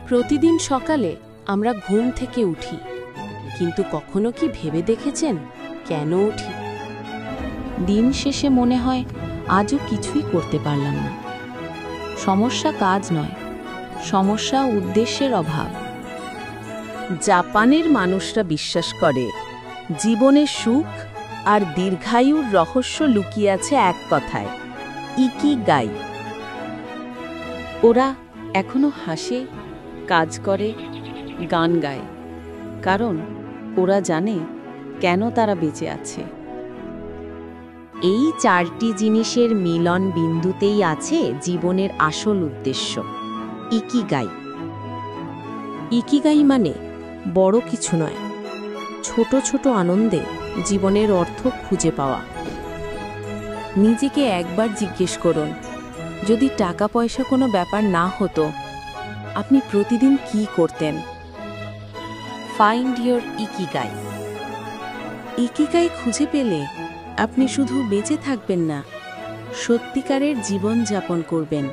প্রতিদিন সকালে আমরা ঘুম থেকে উঠি, কিন্তু কখনো কি ভেবে দেখেছেন কেন উঠি? দিন শেষে মনে হয় আজও কিছুই করতে পারলাম না। সমস্যা কাজ নয়, সমস্যা উদ্দেশ্যের অভাব। জাপানের মানুষরা বিশ্বাস করে জীবনের সুখ আর দীর্ঘায়ুর রহস্য লুকিয়ে আছে এক কথায়, ইকিগাই। ওরা এখনো হাসে, কাজ করে, গান গায়, কারণ ওরা জানে কেন তারা বেঁচে আছে। এই চারটি জিনিসের মিলন বিন্দুতেই আছে জীবনের আসল উদ্দেশ্য, ইকিগাই। ইকিগাই মানে বড় কিছু নয়, ছোট ছোট আনন্দে জীবনের অর্থ খুঁজে পাওয়া। নিজেকে একবার জিজ্ঞেস করুন, যদি টাকা পয়সা কোনো ব্যাপার না হতো, আপনি প্রতিদিন কি করতেন? Find your ikigai. ইকিগাই খুঁজে পেলে আপনি শুধু বেঁচে থাকবেন না, সত্যিকারের জীবন যাপন করবেন।